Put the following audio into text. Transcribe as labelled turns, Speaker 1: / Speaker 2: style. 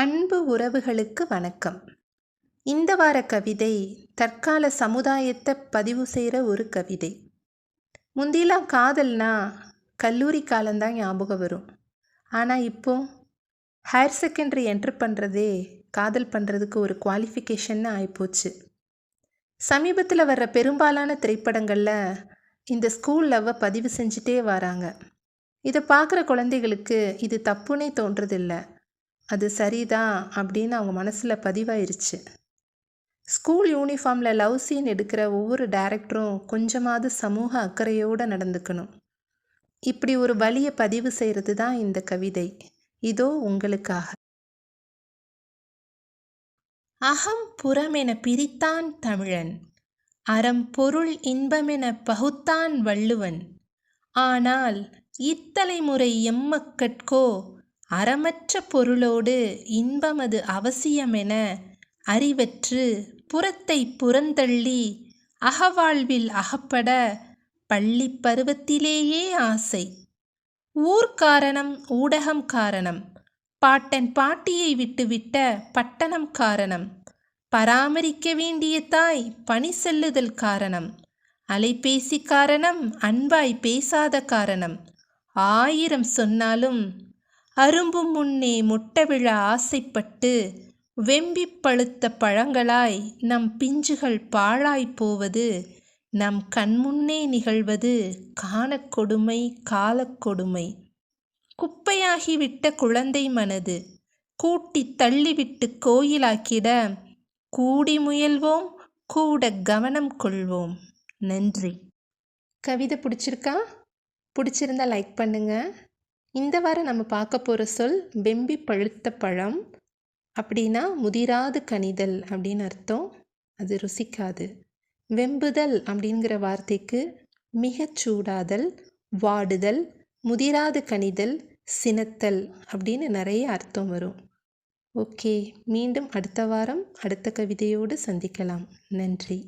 Speaker 1: அன்பு உறவுகளுக்கு வணக்கம். இந்த வார கவிதை தற்கால சமுதாயத்தை பதிவு செய்கிற ஒரு கவிதை. முந்திலாம் காதல்னா கல்லூரி காலம்தான் ஞாபகம் வரும். ஆனால் இப்போ ஹையர் செகண்டரி என்ட்ரு பண்ணுறதே காதல் பண்ணுறதுக்கு ஒரு குவாலிஃபிகேஷன்னு ஆகிப்போச்சு. சமீபத்தில் வர்ற பெரும்பாலான திரைப்படங்களில் இந்த ஸ்கூல் லவ்வை பதிவு செஞ்சுட்டே வராங்க. இதை பார்க்குற குழந்தைகளுக்கு இது தப்புன்னே தோன்றதில்லை, அது சரிதான் அப்படின்னு அவங்க மனசில் பதிவாயிருச்சு. ஸ்கூல் யூனிஃபார்மில் லவ் சீன் எடுக்கிற ஒவ்வொரு டைரக்டரும் கொஞ்சமாவது சமூக அக்கறையோடு நடந்துக்கணும். இப்படி ஒரு வலியை பதிவு செய்கிறது தான் இந்த கவிதை. இதோ உங்களுக்காக. அகம் புறமென பிரித்தான் தமிழன், அறம் பொருள் இன்பமென பகுத்தான் வள்ளுவன். ஆனால் இத்தலைமுறை எம்மக்கட்கோ அறமற்ற பொருளோடு இன்பமது அவசியமென அறிவற்று புறத்தை புறந்தள்ளி அகவாழ்வில் அகப்பட பள்ளி பருவத்திலேயே ஆசை. ஊர்காரணம் ஊடகம் காரணம், பாட்டன் பாட்டியை விட்டுவிட்ட பட்டணம் காரணம், பராமரிக்க வேண்டிய தாய் பணி செல்லுதல் காரணம், அலைபேசி காரணம், அன்பாய் பேசாத காரணம். 1000 சொன்னாலும் அரும்பும் முன்னே முட்டவிழ ஆசைப்பட்டு வெம்பி பழுத்த பழங்களாய் நம் பிஞ்சுகள் பாழாய் போவது நம் கண்முன்னே நிகழ்வது காணக்கொடுமை காலக்கொடுமை. குப்பையாகிவிட்ட குழந்தை மனது கூட்டி தள்ளிவிட்டு கோயிலாக்கிட கூடி முயல்வோம், கூட கவனம் கொள்வோம். நன்றி. கவிதை பிடிச்சிருக்கா? பிடிச்சிருந்தா லைக் பண்ணுங்கள். இந்த வாரம் நம்ம பார்க்க போகிற சொல் வெம்பி பழுத்த பழம். அப்படின்னா முதிராது கனிதல் அப்படின்னு அர்த்தம். அது ருசிக்காது. வெம்புதல் அப்படிங்கிற வார்த்தைக்கு மிகச் சூடாதல், வாடுதல், முதிராது கனிதல், சினத்தல் அப்படின்னு நிறைய அர்த்தம் வரும். ஓகே, மீண்டும் அடுத்த வாரம் அடுத்த கவிதையோடு சந்திக்கலாம். நன்றி.